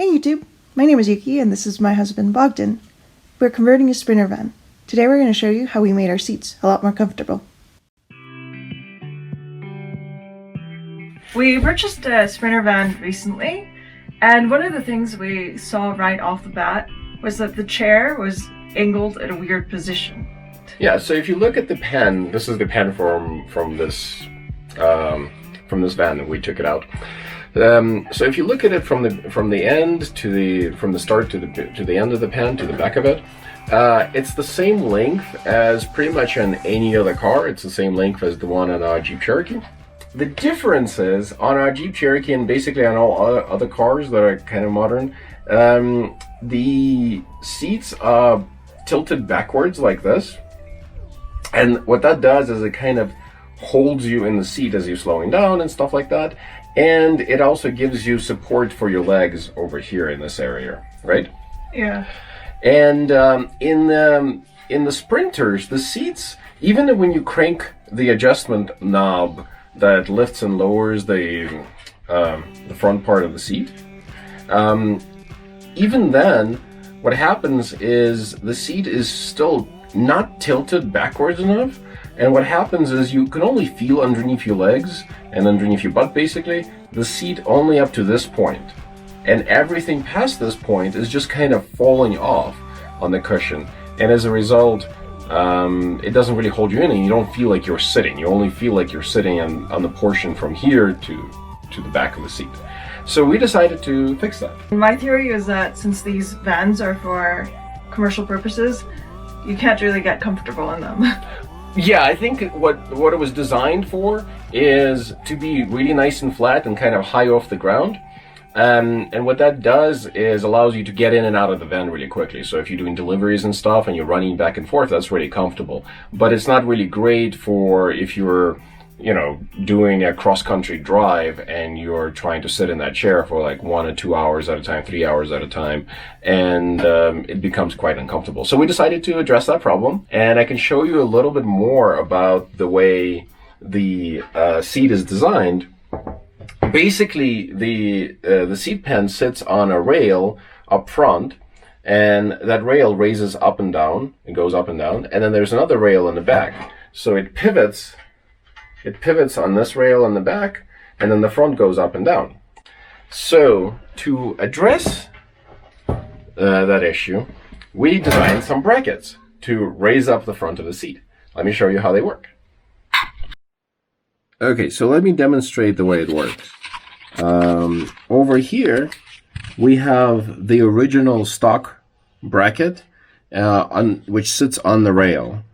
Hey YouTube, my name is Yuki and this is my husband Bogdan. We're converting a Sprinter van. Today we're going to show you how we made our seats a lot more comfortable. We purchased a Sprinter van recently, and one of the things we saw right off the bat was that the chair was angled at a weird position. Yeah, so if you look at the pen, this is the pen from this van that we took it out. So if you look at it from the end to from the start to the end of the pen to the back of it, it's the same length as pretty much on any other car. It's the same length as the one on our Jeep Cherokee. The difference is on our Jeep Cherokee and basically on all other cars that are kind of modern, the seats are tilted backwards like this, and what that does is it kind of holds you in the seat as you're slowing down and stuff like that. And it also gives you support for your legs over here in this area, right? Yeah. And in the Sprinters, the seats, even when you crank the adjustment knob that lifts and lowers the front part of the seat, even then, what happens is the seat is still not tilted backwards enough. And what happens is you can only feel underneath your legs and underneath your butt, basically, the seat only up to this point. And everything past this point is just kind of falling off on the cushion. And as a result, it doesn't really hold you in and you don't feel like you're sitting. You only feel like you're sitting on the portion from here to the back of the seat. So we decided to fix that. My theory is that since these vans are for commercial purposes, you can't really get comfortable in them. Yeah, I think what it was designed for is to be really nice and flat and kind of high off the ground. And what that does is allows you to get in and out of the van really quickly. So if you're doing deliveries and stuff and you're running back and forth, that's really comfortable. But it's not really great for if you're, doing a cross-country drive and you're trying to sit in that chair for like 1 or 2 hours at a time, 3 hours at a time, and it becomes quite uncomfortable. So we decided to address that problem, and I can show you a little bit more about the way the seat is designed. Basically, the seat pen sits on a rail up front, and that rail raises up and down. It goes up and down, and then there's another rail in the back. So it pivots on this rail in the back, and then the front goes up and down. So to address that issue, we designed some brackets to raise up the front of the seat. Let me show you how they work. Okay, so let me demonstrate the way it works. Over here, we have the original stock bracket which sits on the rail,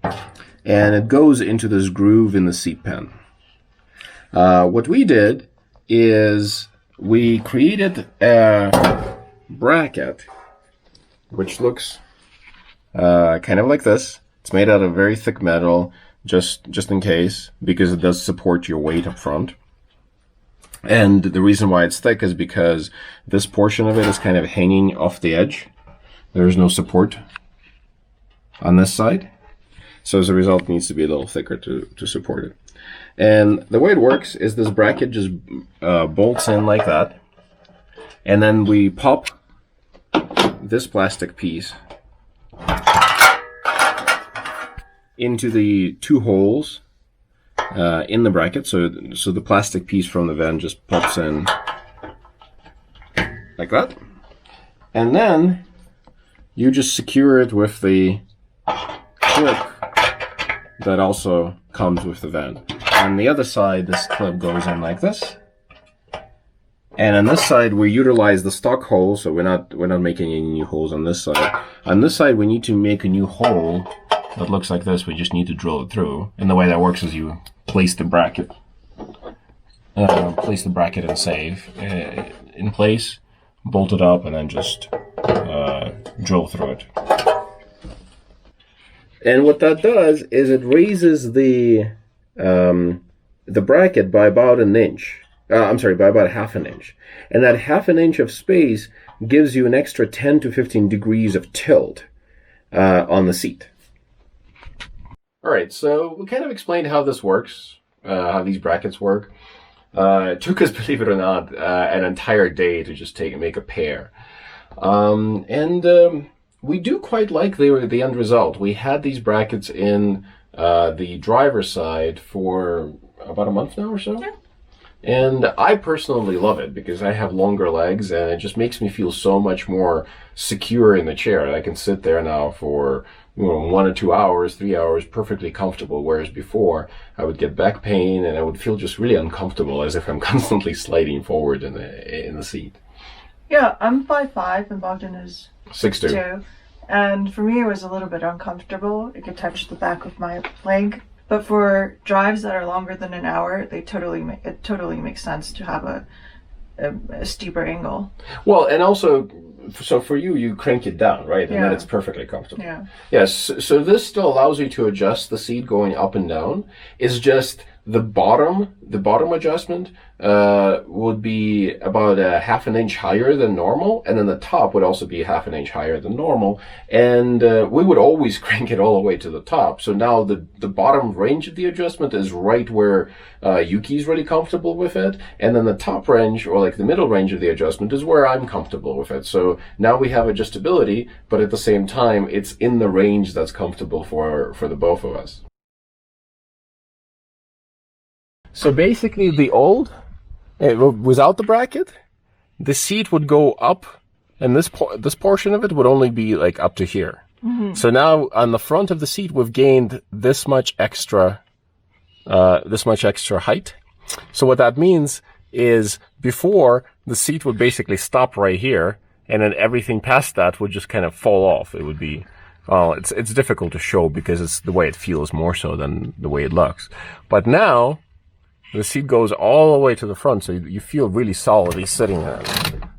and it goes into this groove in the seat pen. What we did is we created a bracket which looks kind of like this. It's made out of very thick metal, just in case, because it does support your weight up front. And the reason why it's thick is because this portion of it is kind of hanging off the edge. There's no support on this side. So as a result, it needs to be a little thicker to support it. And the way it works is this bracket just bolts in like that. And then we pop this plastic piece into the 2 holes in the bracket. So the plastic piece from the van just pops in like that. And then you just secure it with the clip that also comes with the van. On the other side, this clip goes in like this. And on this side, we utilize the stock hole, so we're not making any new holes on this side. On this side, we need to make a new hole that looks like this. We just need to drill it through. And the way that works is you place the bracket, and save in place, bolt it up, and then just drill through it. And what that does is it raises the bracket by about an inch. By about half an inch. And that half an inch of space gives you an extra 10 to 15 degrees of tilt on the seat. All right, so we kind of explained how this works, how these brackets work. It took us, believe it or not, an entire day to just make a pair. We do quite like the end result. We had these brackets in the driver's side for about a month now or so. Yeah. And I personally love it because I have longer legs and it just makes me feel so much more secure in the chair. I can sit there now for 1 or 2 hours, 3 hours, perfectly comfortable. Whereas before, I would get back pain and I would feel just really uncomfortable, as if I'm constantly sliding forward in the seat. Yeah, I'm 5'5" and Bogdan is 6'2". And for me, it was a little bit uncomfortable. It could touch the back of my leg. But for drives that are longer than an hour, it totally makes sense to have a steeper angle. Well, and also, so for you crank it down, right? And then Yeah. it's perfectly comfortable. Yeah. Yes, so this still allows you to adjust the seat going up and down. It's just the bottom adjustment would be about a half an inch higher than normal, and then the top would also be half an inch higher than normal. And we would always crank it all the way to the top. So now the bottom range of the adjustment is right where Yuki's really comfortable with it, and then the top range, or like the middle range of the adjustment, is where I'm comfortable with it. So now we have adjustability, but at the same time, it's in the range that's comfortable for the both of us. So basically, without the bracket, the seat would go up, and this portion of it would only be like up to here. Mm-hmm. So now on the front of the seat, we've gained this much extra height. So what that means is before, the seat would basically stop right here, and then everything past that would just kind of fall off. It would be, well, it's difficult to show because it's the way it feels more so than the way it looks. But now, the seat goes all the way to the front, so you feel really solidly sitting there.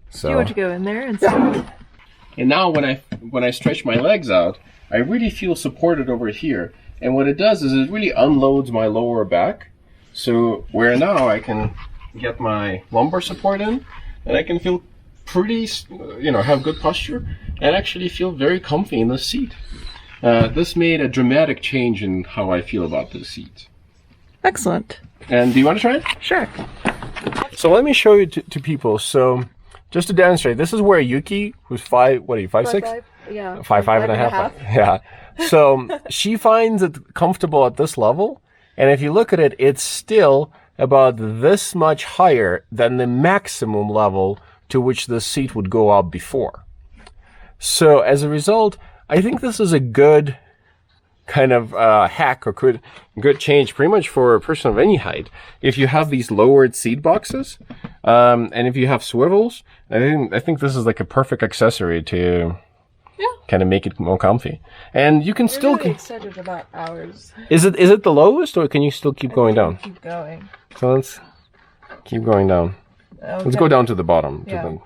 So you want to go in there and sit? And now when I stretch my legs out, I really feel supported over here. And what it does is it really unloads my lower back. So where now I can get my lumbar support in, and I can feel pretty, have good posture, and actually feel very comfy in the seat. This made a dramatic change in how I feel about the seat. Excellent. And do you want to try it? Sure. So let me show you to people. So just to demonstrate, this is where Yuki, who's 5'6"? Yeah. 5'5.5". Yeah. So she finds it comfortable at this level. And if you look at it, it's still about this much higher than the maximum level to which the seat would go up before. So as a result, I think this is a good kind of hack or good change pretty much for a person of any height. If you have these lowered seat boxes, and if you have swivels, I think this is like a perfect accessory to kind of make it more comfy. And you can still really excited about ours. Is it the lowest, or can you still keep going down? Keep going. So let's keep going down. Okay. Let's go down to the bottom. Yeah.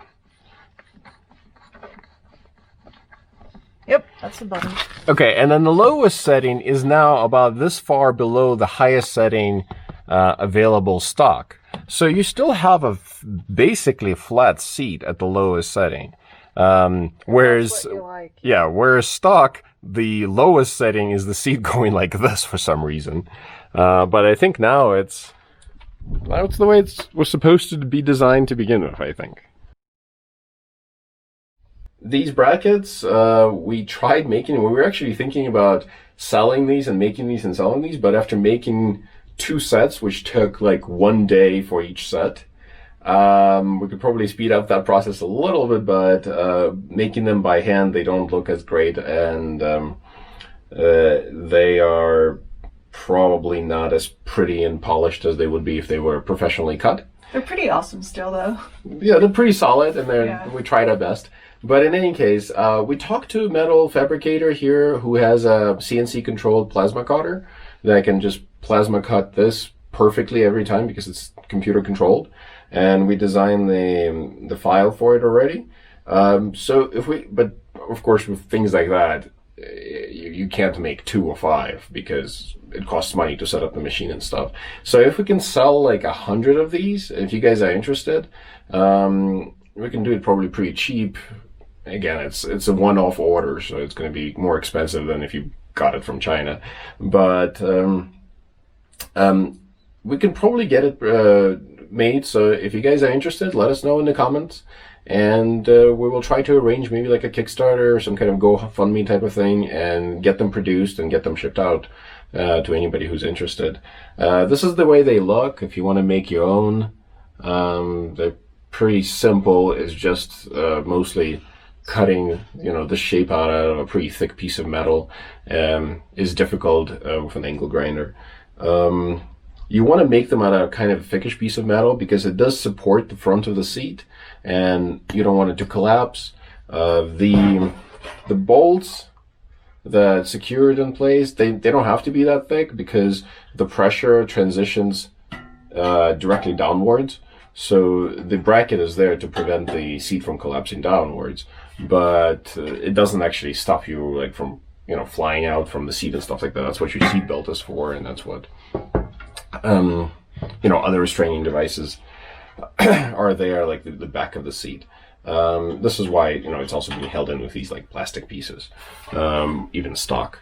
Yep, that's the bottom. Okay, and then the lowest setting is now about this far below the highest setting available stock. So you still have basically flat seat at the lowest setting. Whereas, that's what you like. Yeah, whereas stock, the lowest setting is the seat going like this for some reason. But I think now it's the way it was supposed to be designed to begin with, I think. These brackets, we tried making, we were actually thinking about selling these and making these and selling these, but after making 2 sets, which took like 1 day for each set, we could probably speed up that process a little bit, but making them by hand, they don't look as great, and they are probably not as pretty and polished as they would be if they were professionally cut. They're pretty awesome still, though. Yeah, they're pretty solid, and we tried our best. But in any case, we talked to a metal fabricator here who has a CNC-controlled plasma cutter that can just plasma cut this perfectly every time because it's computer-controlled. And we designed the file for it already. But of course, with things like that, you can't make 2 or 5 because it costs money to set up the machine and stuff. So if we can sell like 100 of these, if you guys are interested, we can do it probably pretty cheap. Again, it's a one-off order, so it's going to be more expensive than if you got it from China. But we can probably get it made. So if you guys are interested, let us know in the comments, and we will try to arrange maybe like a Kickstarter or some kind of GoFundMe type of thing, and get them produced and get them shipped out to anybody who's interested. This is the way they look. If you want to make your own, they're pretty simple. It's just mostly cutting, the shape out of a pretty thick piece of metal is difficult with an angle grinder. You want to make them out of kind of a thickish piece of metal because it does support the front of the seat, and you don't want it to collapse. The bolts that secure it in place, they don't have to be that thick because the pressure transitions directly downwards. So the bracket is there to prevent the seat from collapsing downwards, but it doesn't actually stop you like from flying out from the seat and stuff like that. That's what your seat belt is for, and that's what other restraining devices are there, like the back of the seat. This is why it's also being held in with these like plastic pieces, even stock.